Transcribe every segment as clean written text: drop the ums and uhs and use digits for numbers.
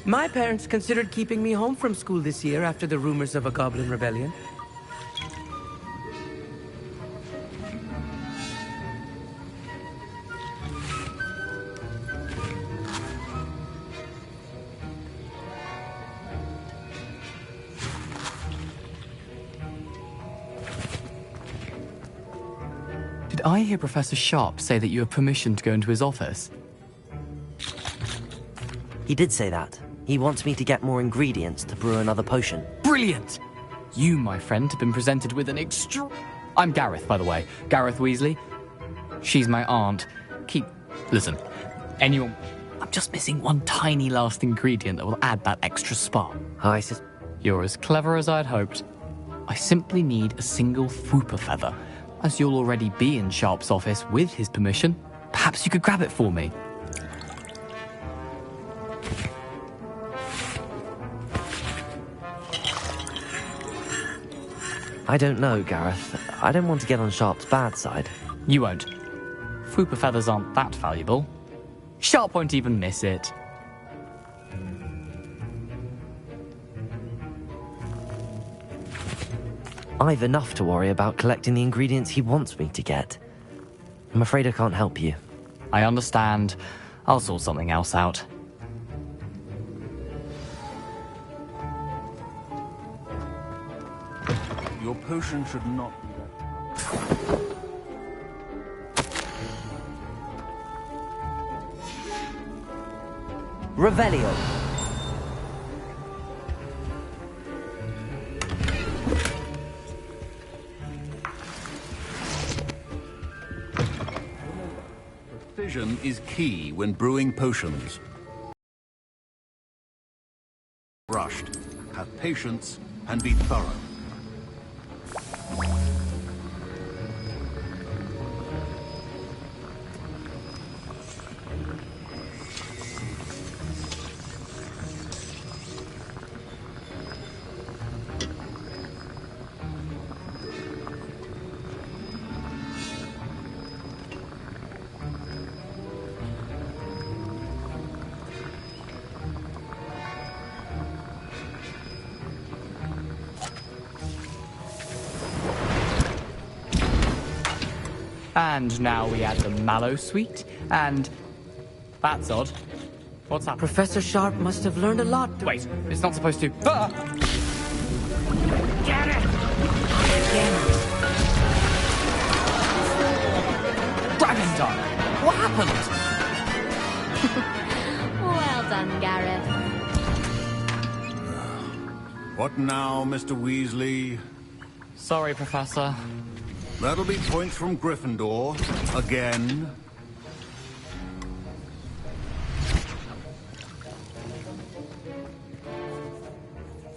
My parents considered keeping me home from school this year after the rumors of a goblin rebellion. Did I hear Professor Sharp say that you have permission to go into his office? He did say that. He wants me to get more ingredients to brew another potion. Brilliant! You, my friend, have been presented with an I'm Gareth, by the way. Gareth Weasley. She's my aunt. Listen, anyone... I'm just missing one tiny last ingredient that will add that extra spark. You're as clever as I'd hoped. I simply need a single Fooper feather. As you'll already be in Sharp's office with his permission, perhaps you could grab it for me. I don't know, Gareth. I don't want to get on Sharp's bad side. You won't. Fooper feathers aren't that valuable. Sharp won't even miss it. I've enough to worry about collecting the ingredients he wants me to get. I'm afraid I can't help you. I understand. I'll sort something else out. Your potion should not be that. Revelio. Precision is key when brewing potions. Rushed. Have patience and be thorough. And now we add the mallow sweet, and... That's odd. What's happened? Professor Sharp must have learned a lot. Wait, it's not supposed to... Ah! Get it! Dragon Dog! What happened? Well done, Gareth. What now, Mr. Weasley? Sorry, Professor. That'll be points from Gryffindor. Again.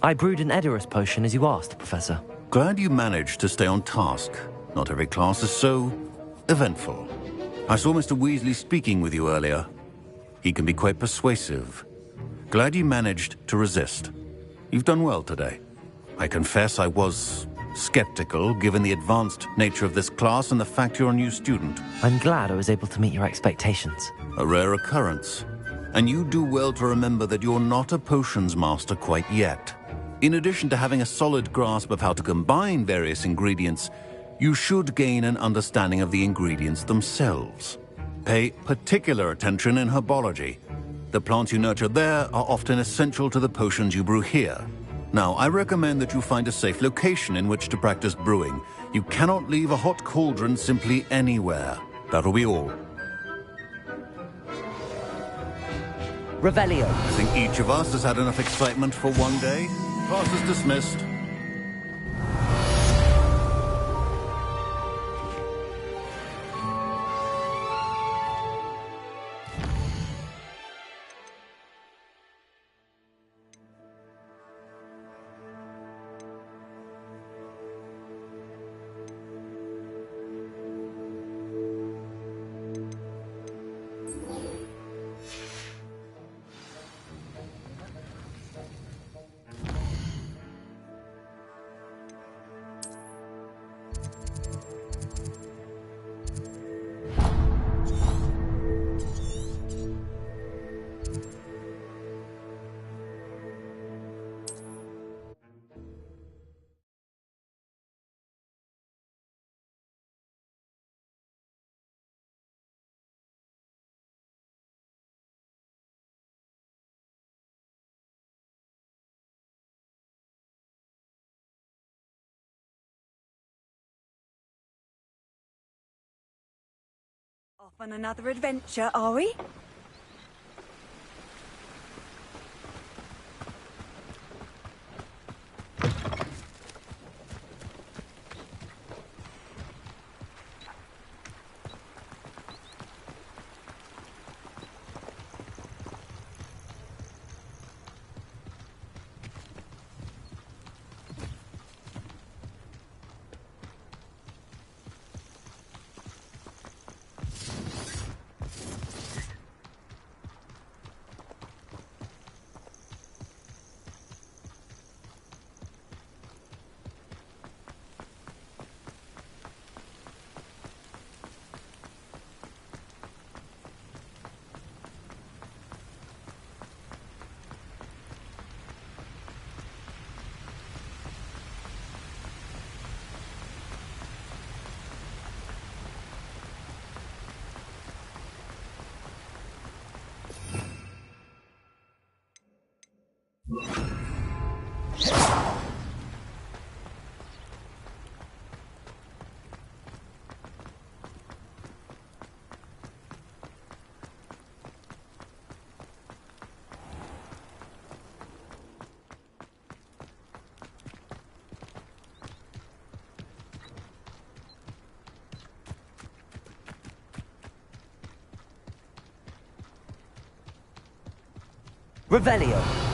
I brewed an Edorus potion as you asked, Professor. Glad you managed to stay on task. Not every class is so eventful. I saw Mr. Weasley speaking with you earlier. He can be quite persuasive. Glad you managed to resist. You've done well today. I confess I was skeptical, given the advanced nature of this class and the fact you're a new student. I'm glad I was able to meet your expectations. A rare occurrence. And you do well to remember that you're not a potions master quite yet. In addition to having a solid grasp of how to combine various ingredients, you should gain an understanding of the ingredients themselves. Pay particular attention in herbology. The plants you nurture there are often essential to the potions you brew here. Now, I recommend that you find a safe location in which to practice brewing. You cannot leave a hot cauldron simply anywhere. That'll be all. Revelio. I think each of us has had enough excitement for one day. Class is dismissed. Off on another adventure, are we? Revelio.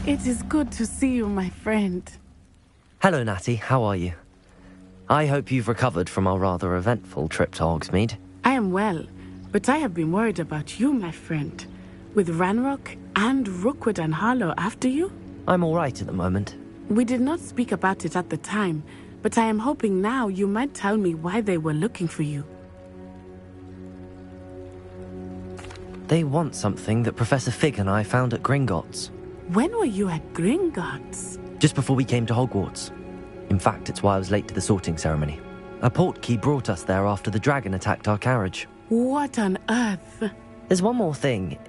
It is good to see you, my friend. Hello, Natty. How are you? I hope you've recovered from our rather eventful trip to Hogsmeade. I am well, but I have been worried about you, my friend. With Ranrock and Rookwood and Harlow after you? I'm all right at the moment. We did not speak about it at the time, but I am hoping now you might tell me why they were looking for you. They want something that Professor Fig and I found at Gringotts. When were you at Gringotts? Just before we came to Hogwarts. In fact, it's why I was late to the sorting ceremony. A portkey brought us there after the dragon attacked our carriage. What on earth? There's one more thing.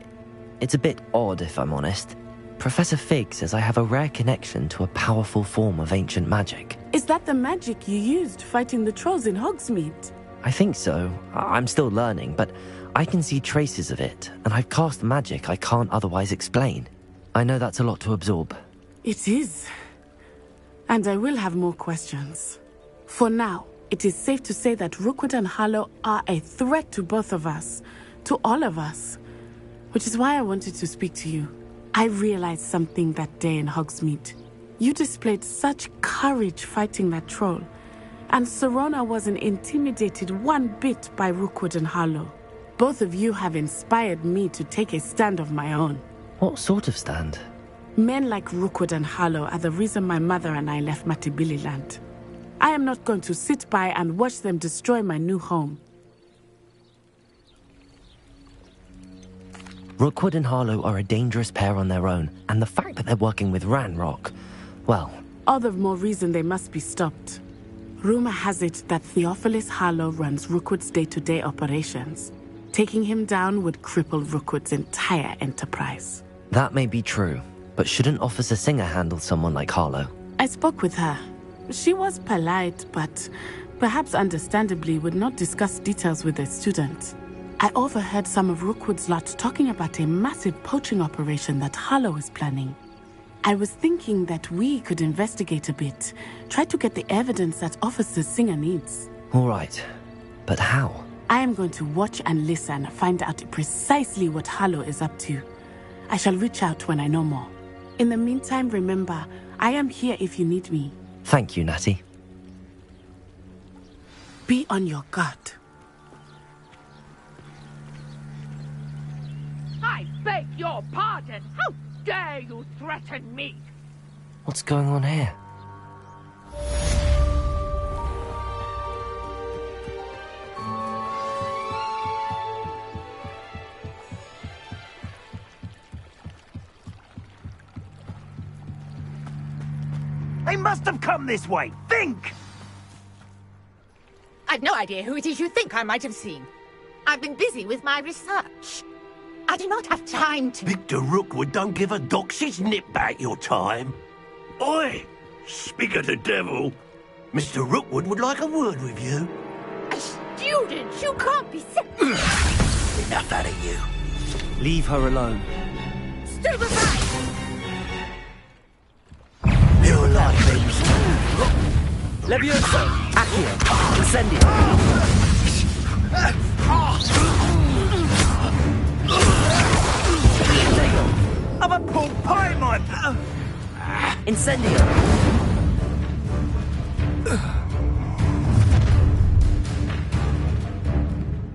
It's a bit odd, if I'm honest. Professor Fig says I have a rare connection to a powerful form of ancient magic. Is that the magic you used fighting the trolls in Hogsmeade? I think so. I'm still learning, but I can see traces of it, and I've cast magic I can't otherwise explain. I know that's a lot to absorb. It is. And I will have more questions. For now, it is safe to say that Rookwood and Harlow are a threat to both of us. To all of us. Which is why I wanted to speak to you. I realized something that day in Hogsmeade. You displayed such courage fighting that troll. And Serona wasn't intimidated one bit by Rookwood and Harlow. Both of you have inspired me to take a stand of my own. What sort of stand? Men like Rookwood and Harlow are the reason my mother and I left Mattibilliland. I am not going to sit by and watch them destroy my new home. Rookwood and Harlow are a dangerous pair on their own, and the fact that they're working with Ranrock, well... All the more reason they must be stopped. Rumor has it that Theophilus Harlow runs Rookwood's day-to-day operations. Taking him down would cripple Rookwood's entire enterprise. That may be true, but shouldn't Officer Singer handle someone like Harlow? I spoke with her. She was polite, but perhaps understandably would not discuss details with a student. I overheard some of Rookwood's lot talking about a massive poaching operation that Harlow is planning. I was thinking that we could investigate a bit, try to get the evidence that Officer Singer needs. All right, but how? I am going to watch and listen, find out precisely what Harlow is up to. I shall reach out when I know more. In the meantime, remember, I am here if you need me. Thank you, Natty. Be on your guard. I beg your pardon! How dare you threaten me? What's going on here? They must have come this way. Think! I've no idea who it is you think I might have seen. I've been busy with my research. I do not have time to... Victor Rookwood don't give a doxy's nip back your time. Oi! Speak of the devil. Mr. Rookwood would like a word with you. A student? You can't be... Enough out of you. Leave her alone. Step aside! You're like these. Levioso! Accio! Incendio! I'm a pork pie, my... Incendio!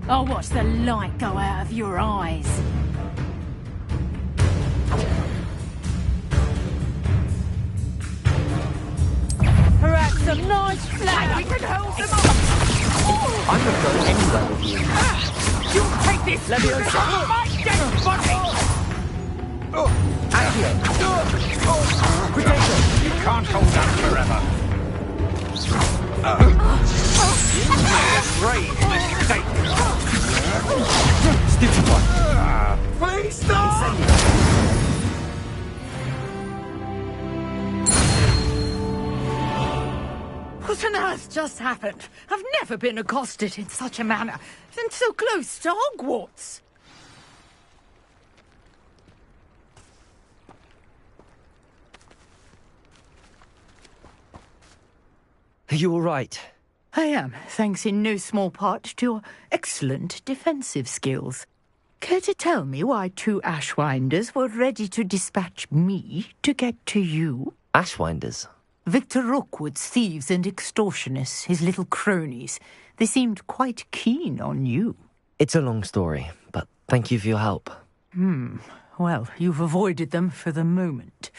I'll watch the light go out of your eyes. Perhaps some nice flour. We can hold them off! I'm not going anywhere with you. You take this Leviosa. off my dead body! Accio! Potato! You can't hold up forever. Brave mistake. Stupid one! Please stop! What on earth just happened? I've never been accosted in such a manner, and so close to Hogwarts. Are you all right? I am, thanks in no small part to your excellent defensive skills. Care to tell me why 2 Ashwinders were ready to dispatch me to get to you? Ashwinders? Victor Rookwood's thieves and extortionists, his little cronies. They seemed quite keen on you. It's a long story, but thank you for your help. Well, you've avoided them for the moment.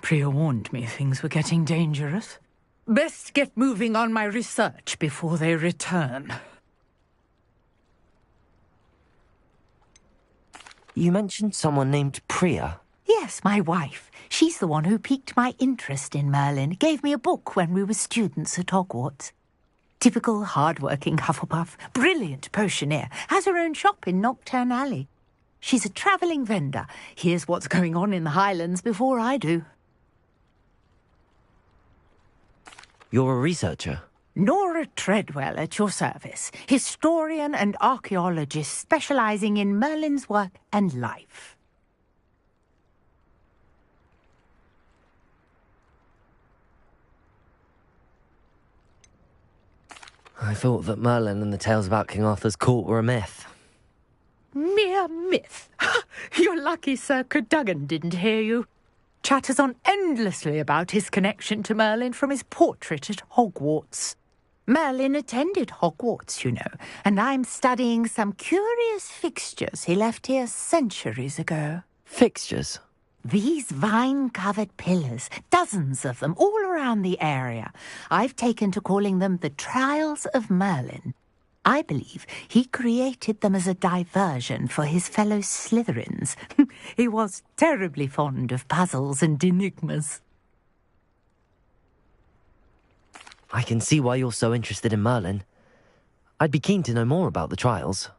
Priya warned me things were getting dangerous. Best get moving on my research before they return. You mentioned someone named Priya. Yes, my wife. She's the one who piqued my interest in Merlin. Gave me a book when we were students at Hogwarts. Typical hard-working Hufflepuff, brilliant potioneer, has her own shop in Nocturne Alley. She's a travelling vendor. Hears what's going on in the Highlands before I do. You're a researcher? Nora Treadwell at your service, historian and archaeologist specialising in Merlin's work and life. I thought that Merlin and the tales about King Arthur's court were a myth. Mere myth. You're lucky Sir Cadogan didn't hear you. Chatters on endlessly about his connection to Merlin from his portrait at Hogwarts. Merlin attended Hogwarts, you know, and I'm studying some curious fixtures he left here centuries ago. Fixtures? These vine-covered pillars, dozens of them, all around the area. I've taken to calling them the Trials of Merlin. I believe he created them as a diversion for his fellow Slytherins. He was terribly fond of puzzles and enigmas. I can see why you're so interested in Merlin. I'd be keen to know more about the trials.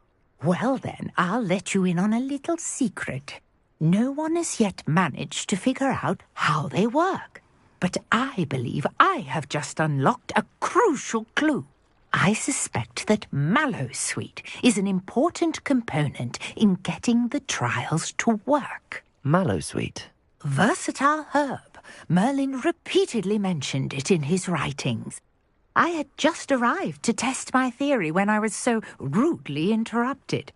Well then, I'll let you in on a little secret. No one has yet managed to figure out how they work. But I believe I have just unlocked a crucial clue. I suspect that Mallowsweet is an important component in getting the trials to work. Mallowsweet? Versatile herb. Merlin repeatedly mentioned it in his writings. I had just arrived to test my theory when I was so rudely interrupted.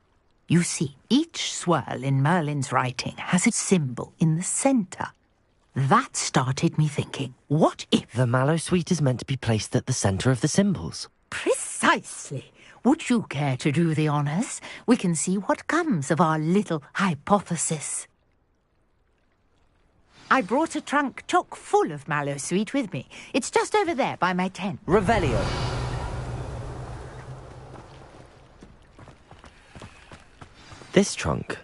You see, each swirl in Merlin's writing has a symbol in the centre. That started me thinking, what if... The Mallowsweet is meant to be placed at the centre of the symbols. Precisely. Would you care to do the honours? We can see what comes of our little hypothesis. I brought a trunk chock full of Mallowsweet with me. It's just over there by my tent. Revelio. This trunk?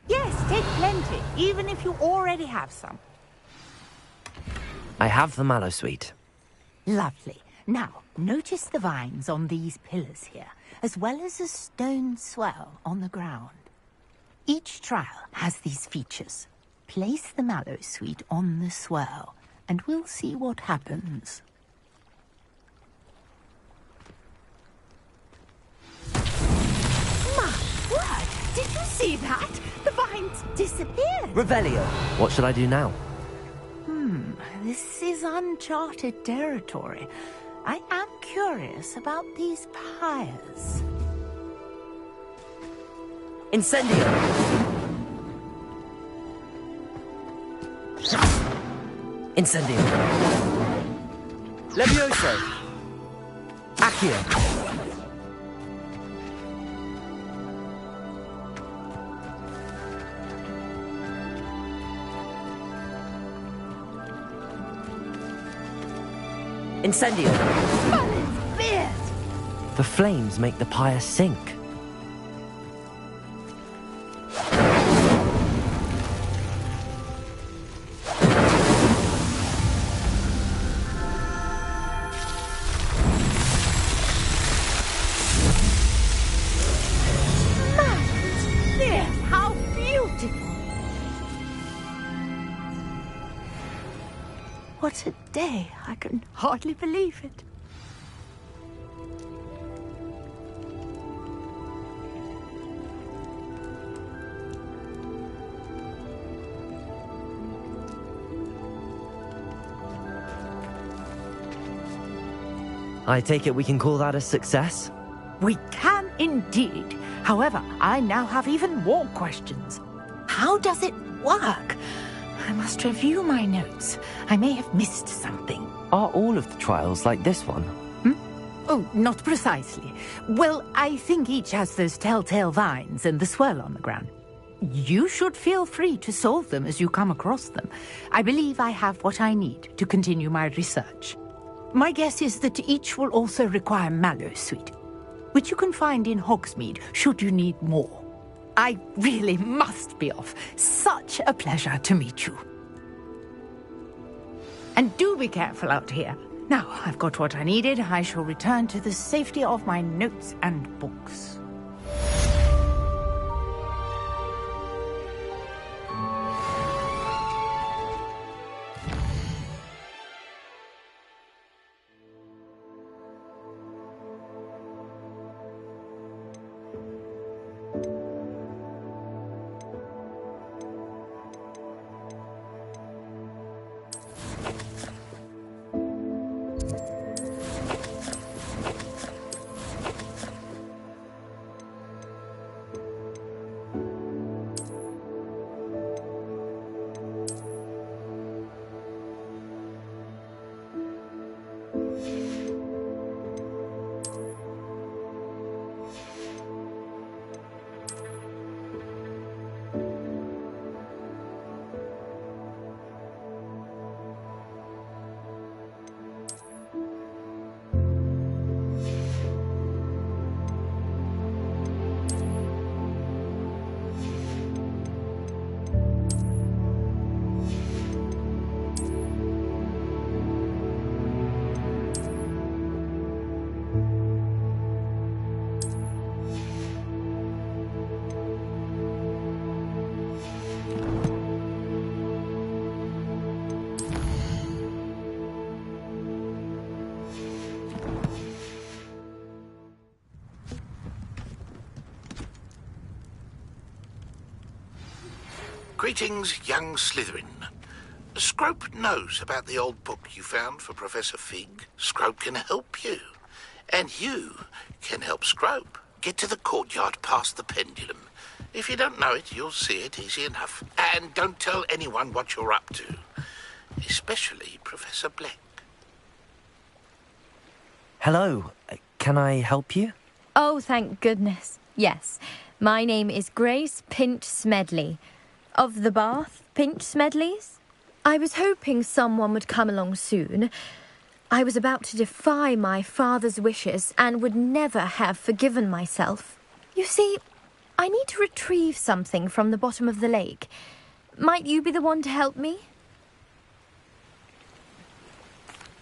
Yes, take plenty, even if you already have some. I have the Mallowsweet. Lovely. Now, notice the vines on these pillars here, as well as a stone swell on the ground. Each trial has these features. Place the Mallowsweet on the swell, and we'll see what happens. My word! Did you see that? The vines disappeared! Revelio. What should I do now? This is uncharted territory. I am curious about these pyres. Incendio. Incendio. Levioso. Accio. Incendio. Merlin's beard! The flames make the pyre sink. Merlin's beard! How beautiful! What a day! I can hardly believe it. I take it we can call that a success? We can indeed. However, I now have even more questions. How does it work? I must review my notes. I may have missed something. Are all of the trials like this one? Oh, not precisely. Well, I think each has those telltale vines and the swirl on the ground. You should feel free to solve them as you come across them. I believe I have what I need to continue my research. My guess is that each will also require Mallowsweet, which you can find in Hogsmeade should you need more. I really must be off. Such a pleasure to meet you. And do be careful out here. Now, I've got what I needed. I shall return to the safety of my notes and books. Greetings, young Slytherin. Scrope knows about the old book you found for Professor Fig. Scrope can help you. And you can help Scrope. Get to the courtyard past the pendulum. If you don't know it, you'll see it easy enough. And don't tell anyone what you're up to. Especially Professor Black. Hello. Can I help you? Oh, thank goodness. Yes. My name is Grace Pinch Smedley. Of the Bath Pinch Smedleys. I was hoping someone would come along soon. I was about to defy my father's wishes and would never have forgiven myself. You see, I need to retrieve something from the bottom of the lake. Might you be the one to help me?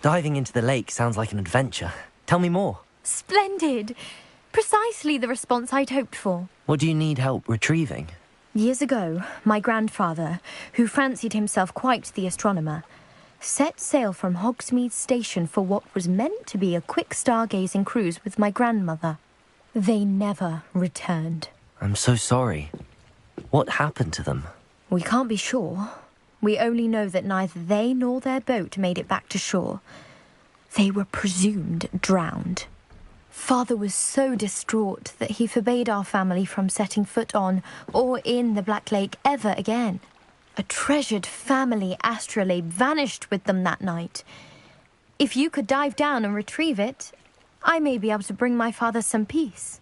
Diving into the lake sounds like an adventure. Tell me more. Splendid. Precisely the response I'd hoped for. What do you need help retrieving? Years ago, my grandfather, who fancied himself quite the astronomer, set sail from Hogsmeade Station for what was meant to be a quick stargazing cruise with my grandmother. They never returned. I'm so sorry. What happened to them? We can't be sure. We only know that neither they nor their boat made it back to shore. They were presumed drowned. Father was so distraught that he forbade our family from setting foot on or in the Black Lake ever again. A treasured family astrolabe vanished with them that night. If you could dive down and retrieve it, I may be able to bring my father some peace.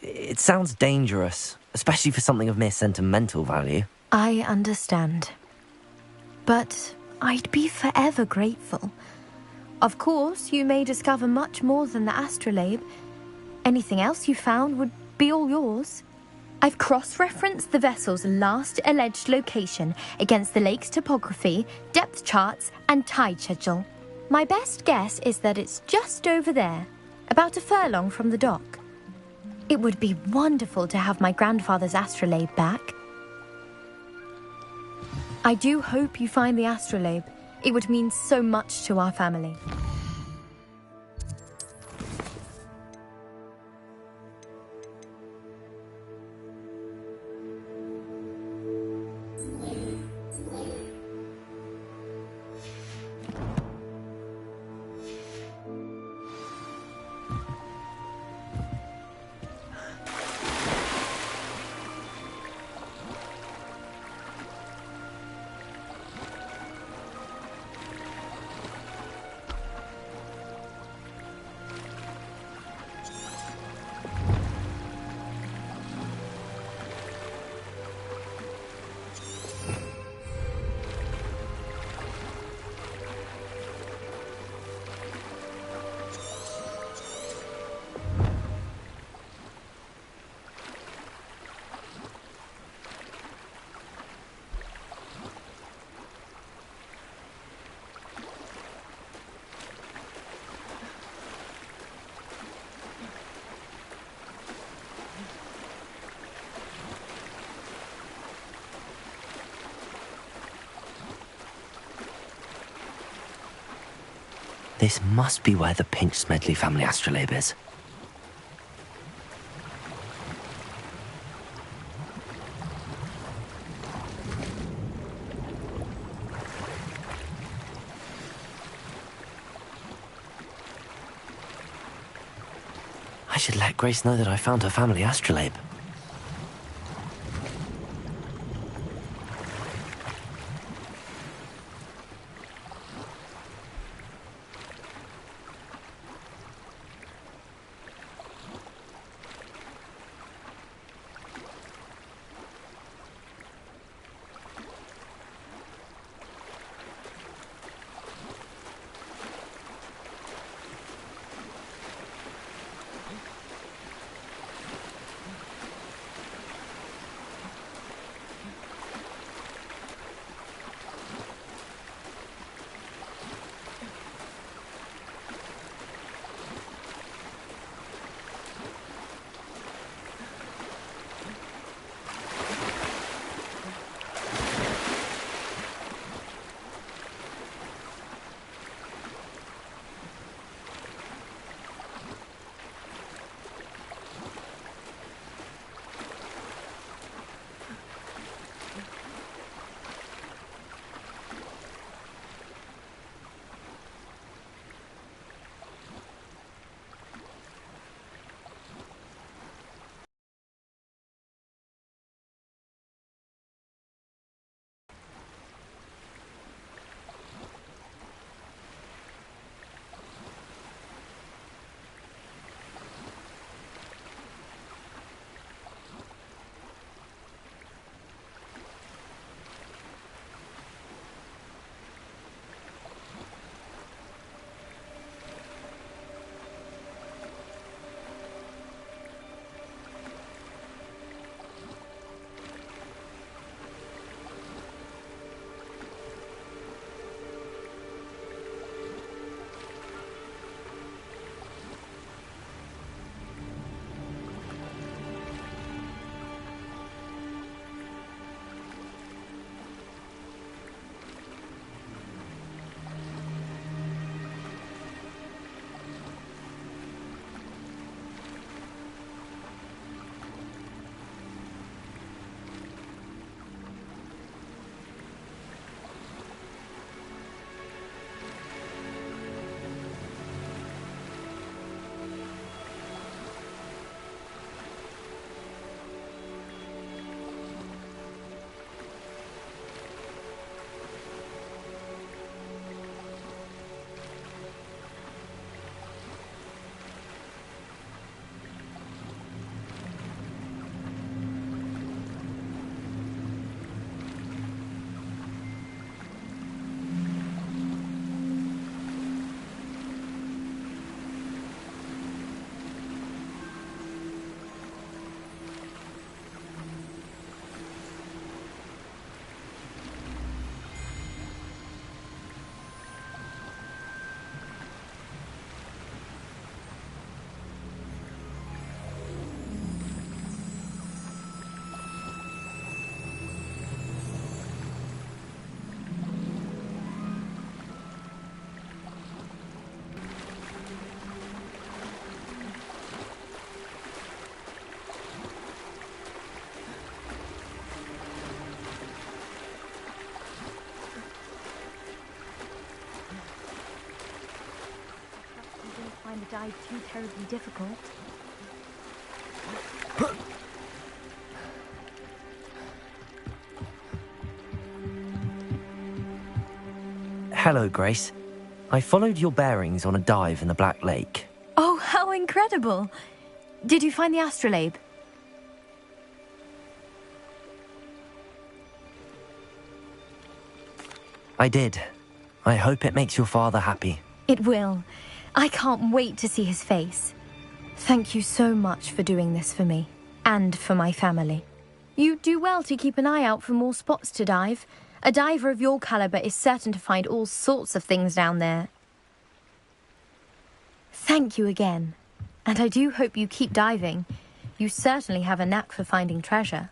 It sounds dangerous, especially for something of mere sentimental value. I understand. But I'd be forever grateful. Of course, you may discover much more than the astrolabe. Anything else you found would be all yours. I've cross-referenced the vessel's last alleged location against the lake's topography, depth charts, and tide schedule. My best guess is that it's just over there, about a furlong from the dock. It would be wonderful to have my grandfather's astrolabe back. I do hope you find the astrolabe. It would mean so much to our family. This must be where the Pinch Smedley family astrolabe is. I should let Grace know that I found her family astrolabe. Find the dive too terribly difficult. Hello, Grace. I followed your bearings on a dive in the Black Lake. Oh, how incredible! Did you find the astrolabe? I did. I hope it makes your father happy. It will. I can't wait to see his face. Thank you so much for doing this for me, and for my family. You do well to keep an eye out for more spots to dive. A diver of your caliber is certain to find all sorts of things down there. Thank you again, and I do hope you keep diving. You certainly have a knack for finding treasure.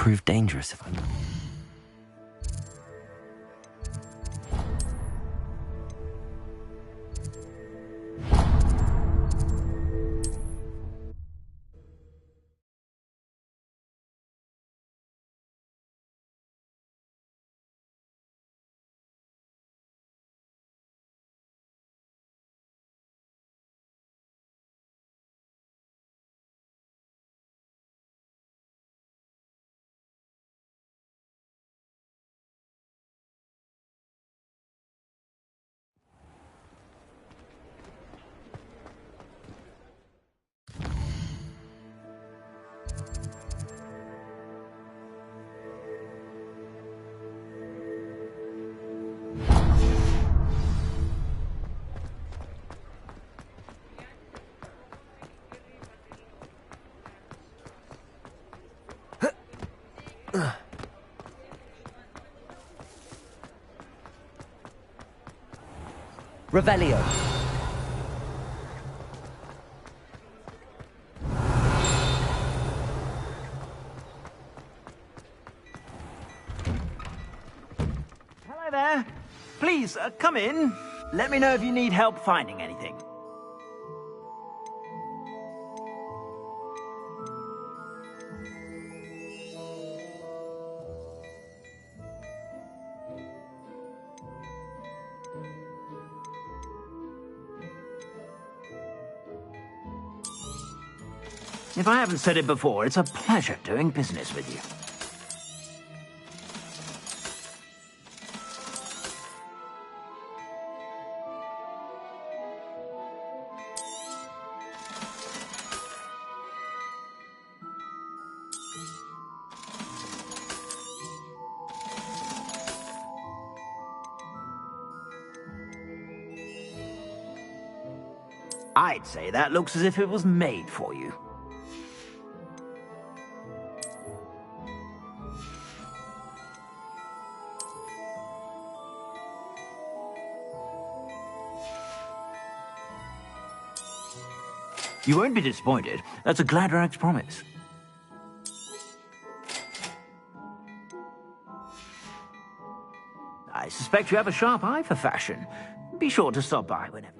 prove dangerous if I'm not. Revelio. Hello there. Please, come in. Let me know if you need help finding anything. If I haven't said it before, it's a pleasure doing business with you. I'd say that looks as if it was made for you. You won't be disappointed. That's a Gladrax promise. I suspect you have a sharp eye for fashion. Be sure to stop by whenever.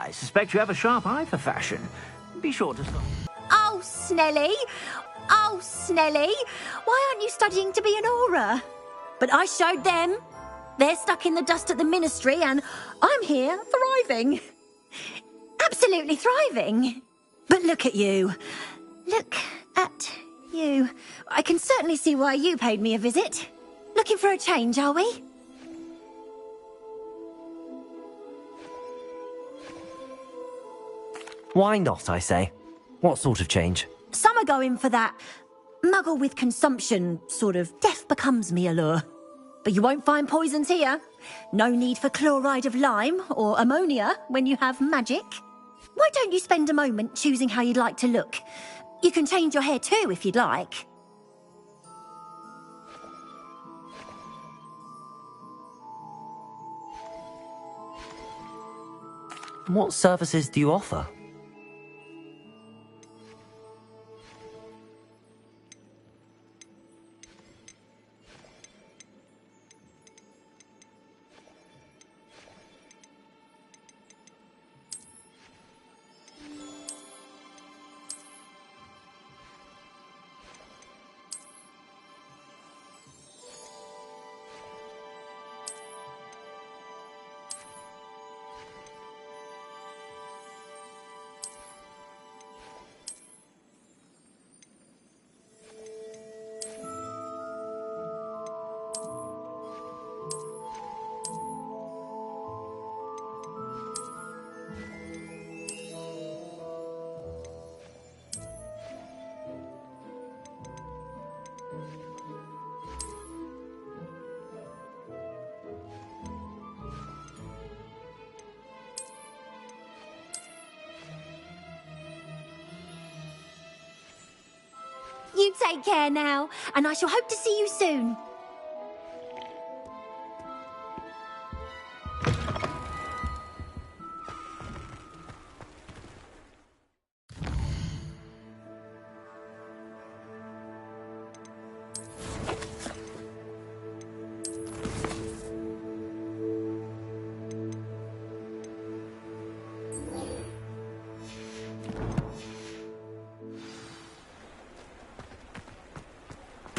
I suspect you have a sharp eye for fashion. Be sure to stop. Oh, Snelly! Oh, Snelly! Why aren't you studying to be an aura? But I showed them. They're stuck in the dust at the ministry, and I'm here thriving. Absolutely thriving. But look at you. Look at you. I can certainly see why you paid me a visit. Looking for a change, are we? Why not, I say? What sort of change? Some are going for that muggle with consumption, sort of death becomes me allure. But you won't find poisons here. No need for chloride of lime or ammonia when you have magic. Why don't you spend a moment choosing how you'd like to look? You can change your hair too if you'd like. What services do you offer? take care now, and I shall hope to see you soon.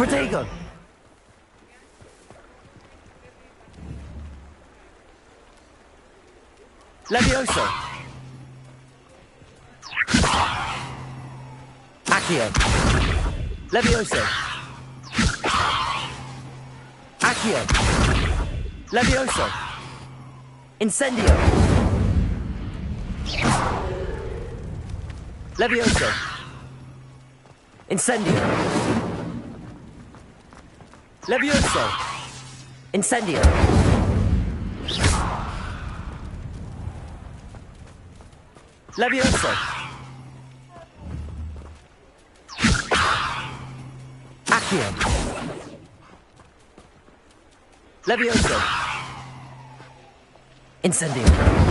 Protego! Levioso! Accio! Levioso! Accio! Levioso! Incendio! Levioso! Incendio! Levioso! Incendio! Levioso! Accio! Levioso! Incendio!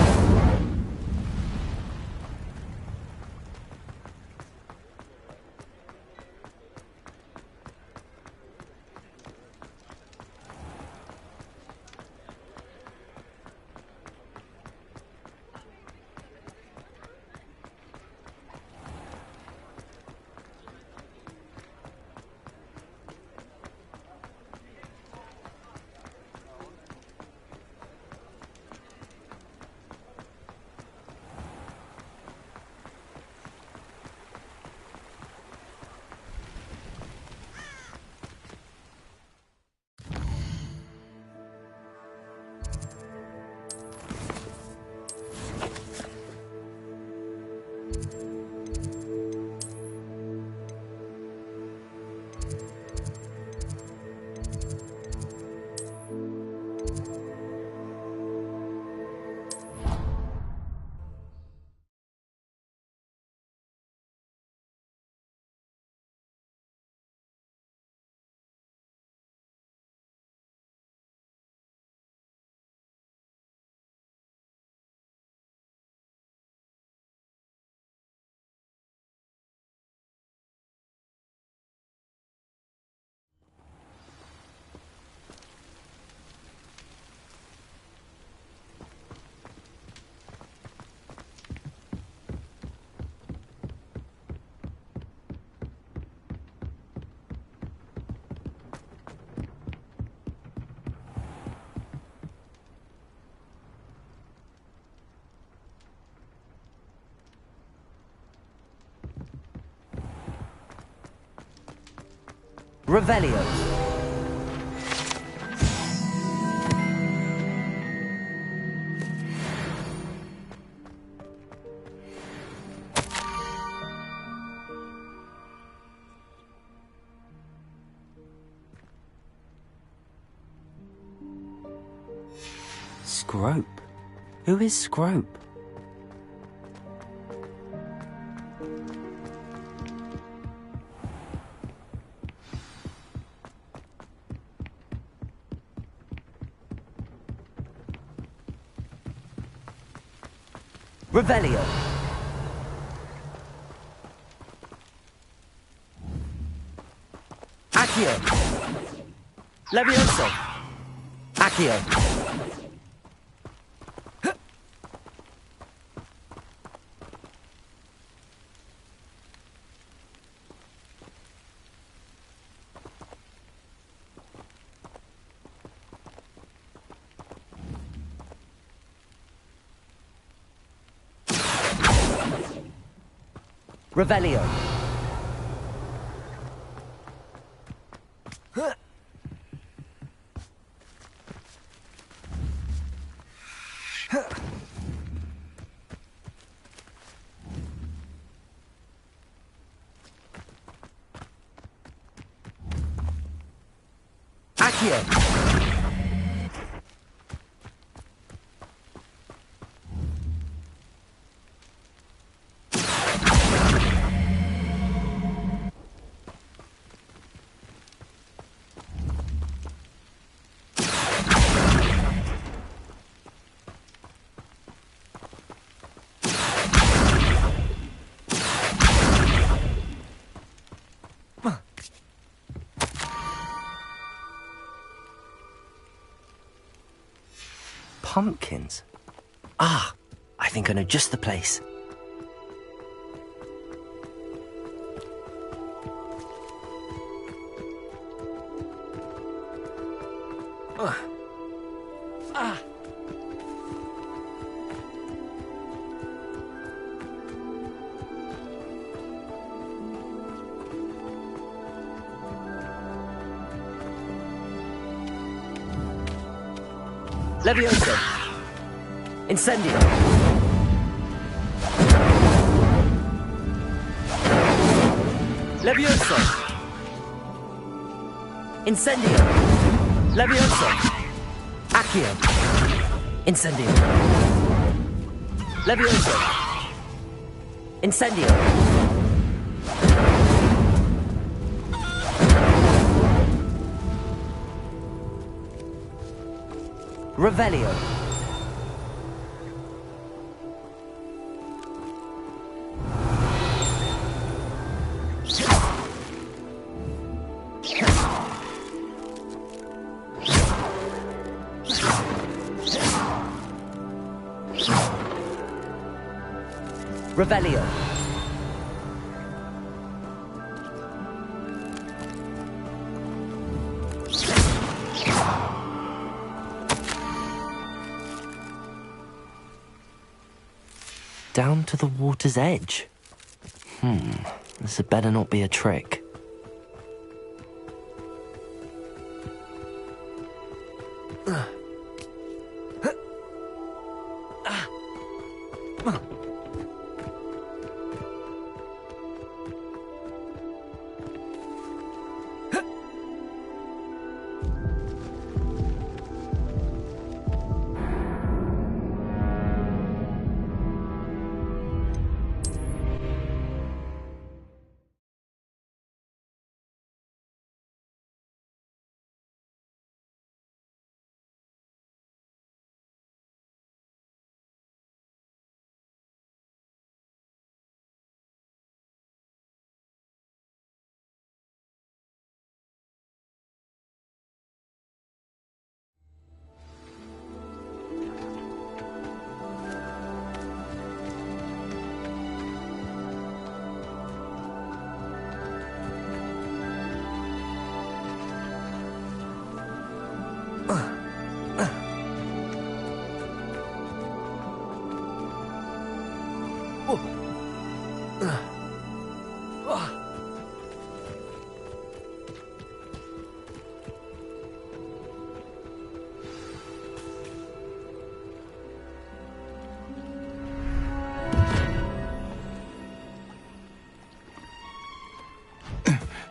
Revelio. Scrope? Who is Scrope? Revelio. Accio. Levioso. Accio. Revelio. Accio. pumpkins. Ah, I think I know just the place. Levioso! Incendio! Levioso! Incendio! Levioso! Accio! Incendio! Levioso! Incendio! Revelio. Revelio. Down to the water's edge. This had better not be a trick.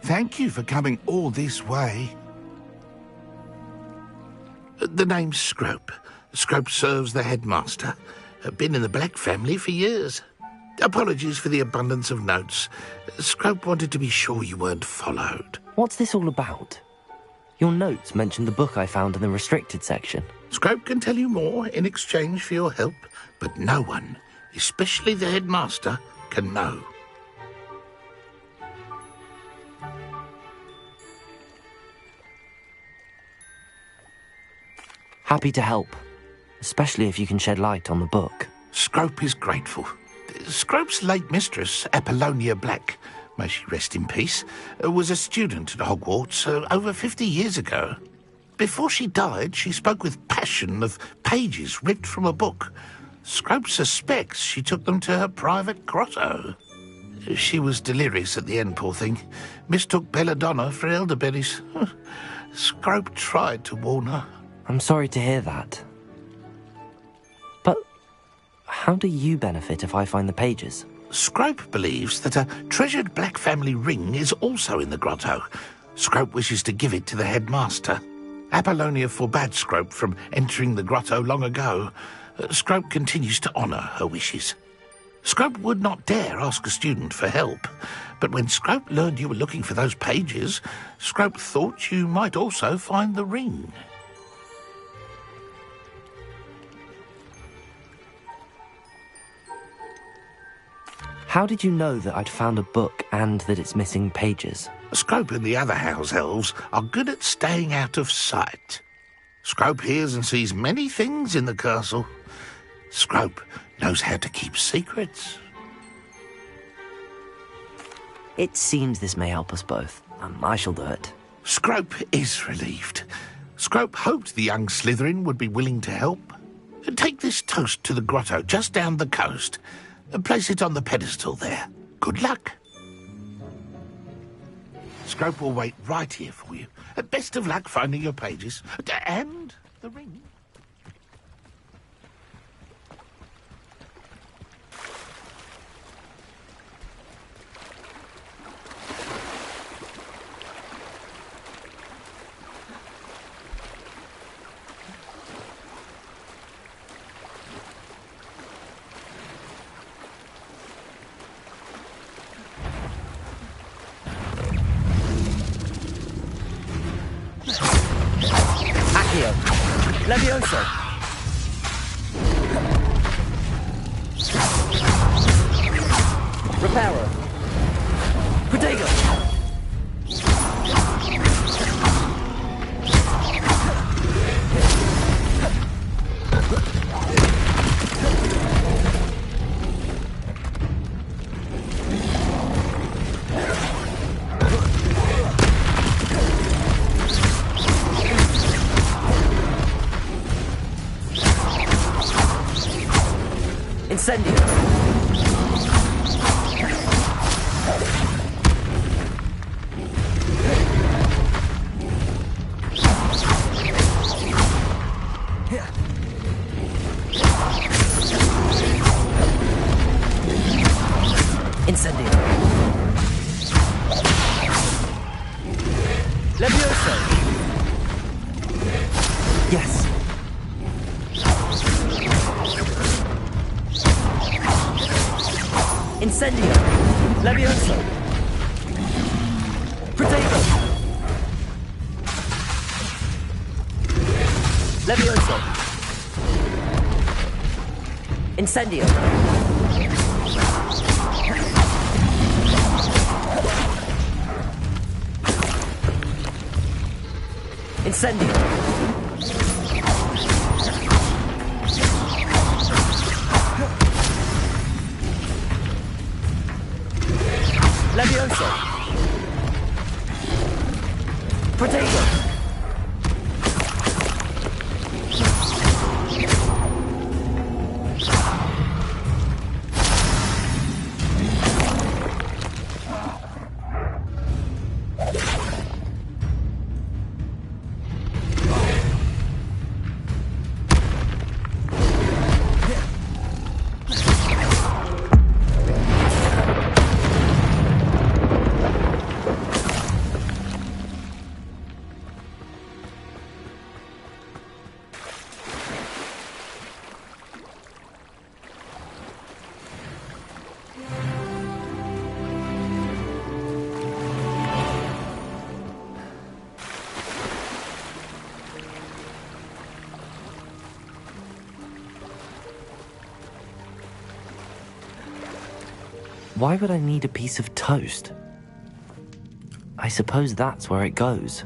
Thank you for coming all this way. The name's Scrope. Scrope serves the headmaster. Been in the Black family for years. Apologies for the abundance of notes. Scrope wanted to be sure you weren't followed. What's this all about? Your notes mentioned the book I found in the restricted section. Scrope can tell you more in exchange for your help, but no one, especially the headmaster, can know. Happy to help, especially if you can shed light on the book. Scrope is grateful. Scrope's late mistress, Apollonia Black, may she rest in peace, was a student at Hogwarts over 50 years ago. Before she died, she spoke with passion of pages ripped from a book. Scrope suspects she took them to her private grotto. She was delirious at the end, poor thing. Mistook belladonna for elderberries. Scrope tried to warn her. I'm sorry to hear that. But how do you benefit if I find the pages? Scrope believes that a treasured Black family ring is also in the grotto. Scrope wishes to give it to the headmaster. Apollonia forbade Scrope from entering the grotto long ago. Scrope continues to honour her wishes. Scrope would not dare ask a student for help, but when Scrope learned you were looking for those pages, Scrope thought you might also find the ring. How did you know that I'd found a book and that it's missing pages? Scrope and the other house elves are good at staying out of sight. Scrope hears and sees many things in the castle. Scrope knows how to keep secrets. It seems this may help us both. I shall do it. Scrope is relieved. Scrope hoped the young Slytherin would be willing to help. Take this toast to the grotto just down the coast. Place it on the pedestal there. Good luck. Scrope will wait right here for you. Best of luck finding your pages. And the ring. Levioso! Reparo! Protego! Incendio! Incendio! Levioso! Yes! Incendio! Levioso! Protego! Levioso! Incendio! Incendio! Levioso! Protego! Why would I need a piece of toast? I suppose that's where it goes.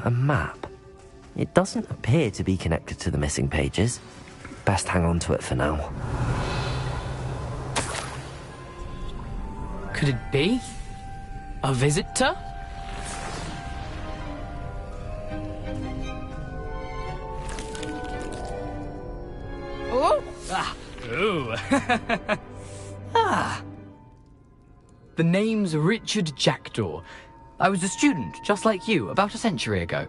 A map. It doesn't appear to be connected to the missing pages. Best hang on to it for now. Could it be? A visitor? Oh! Ah! Ooh! Ah! The name's Richard Jackdaw. I was a student, just like you, about a century ago.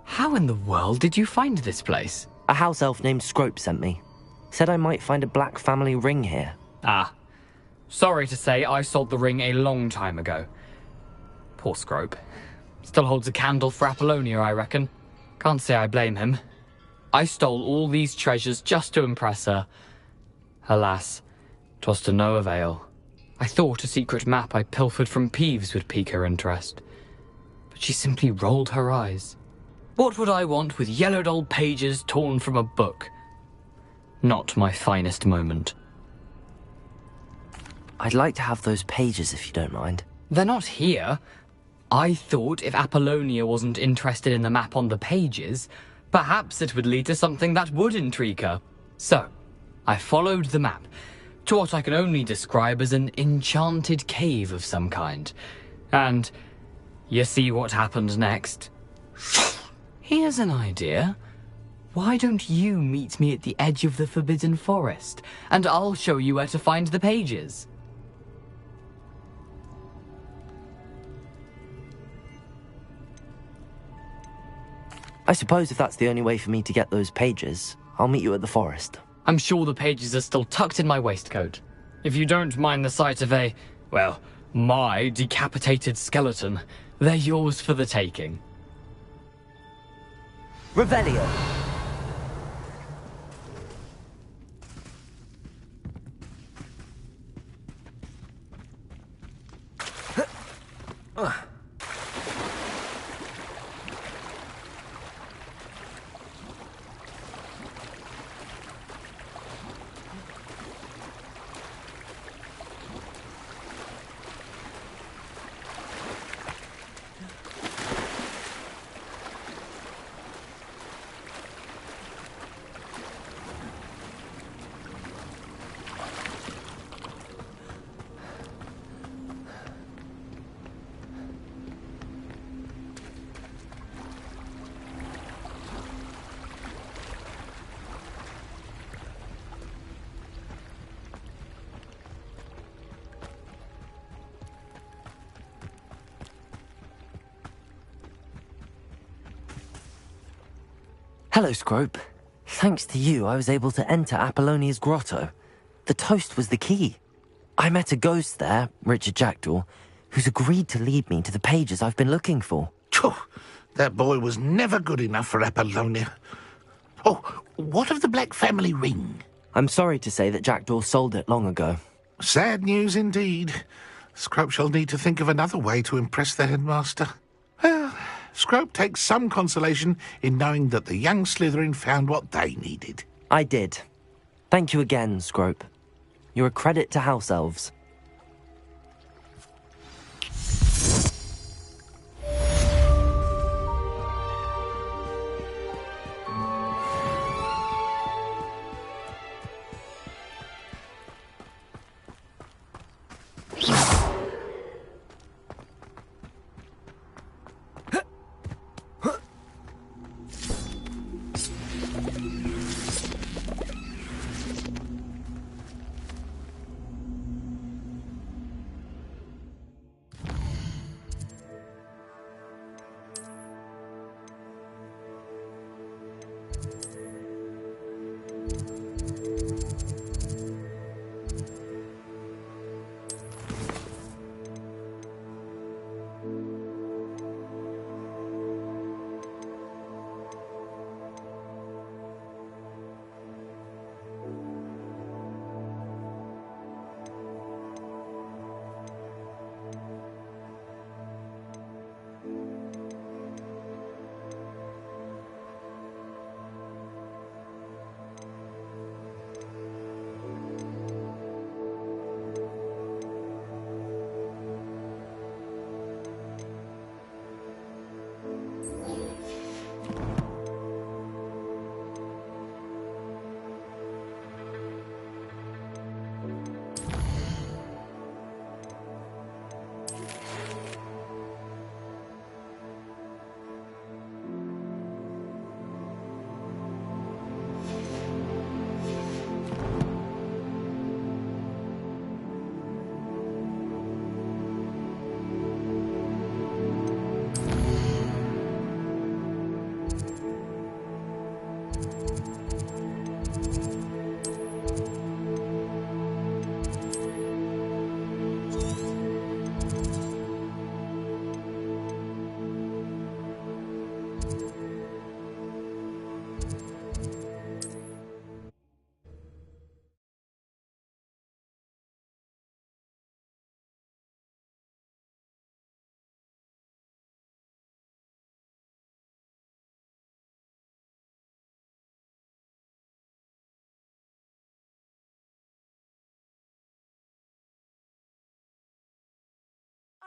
How in the world did you find this place? A house elf named Scrope sent me. Said I might find a black family ring here. Ah. Sorry to say, I sold the ring a long time ago. Poor Scrope. Still holds a candle for Apollonia, I reckon. Can't say I blame him. I stole all these treasures just to impress her. Alas, 'twas to no avail. I thought a secret map I pilfered from Peeves would pique her interest, but she simply rolled her eyes. What would I want with yellowed old pages torn from a book? Not my finest moment. I'd like to have those pages if you don't mind. They're not here. I thought if Apollonia wasn't interested in the map on the pages, perhaps it would lead to something that would intrigue her. So, I followed the map to what I can only describe as an enchanted cave of some kind. And you see what happened next? Here's an idea. Why don't you meet me at the edge of the Forbidden Forest, and I'll show you where to find the pages? I suppose if that's the only way for me to get those pages, I'll meet you at the forest. I'm sure the pages are still tucked in my waistcoat. If you don't mind the sight of well, my decapitated skeleton, they're yours for the taking. Revelio! Hello, Scrope. Thanks to you, I was able to enter Apollonia's grotto. The toast was the key. I met a ghost there, Richard Jackdaw, who's agreed to lead me to the pages I've been looking for. That boy was never good enough for Apollonia. Oh, what of the Black family ring? I'm sorry to say that Jackdaw sold it long ago. Sad news indeed. Scrope shall need to think of another way to impress the headmaster. Well, Scrope takes some consolation in knowing that the young Slytherin found what they needed. I did. Thank you again, Scrope. You're a credit to House Elves.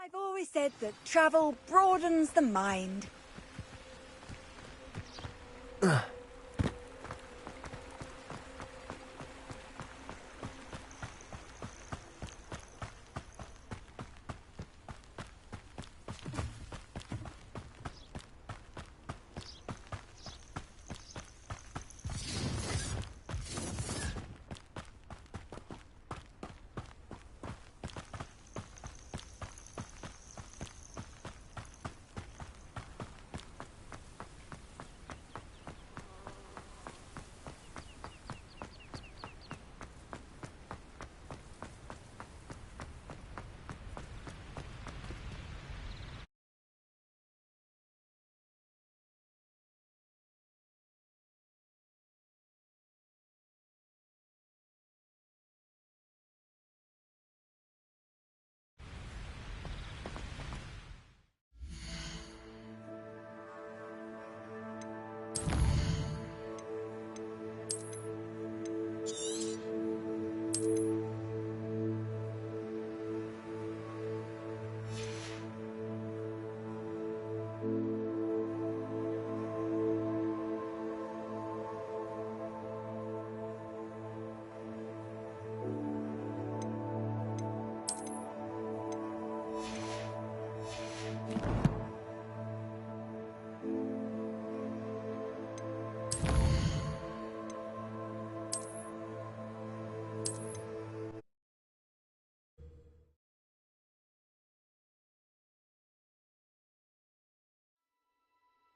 I've always said that travel broadens the mind.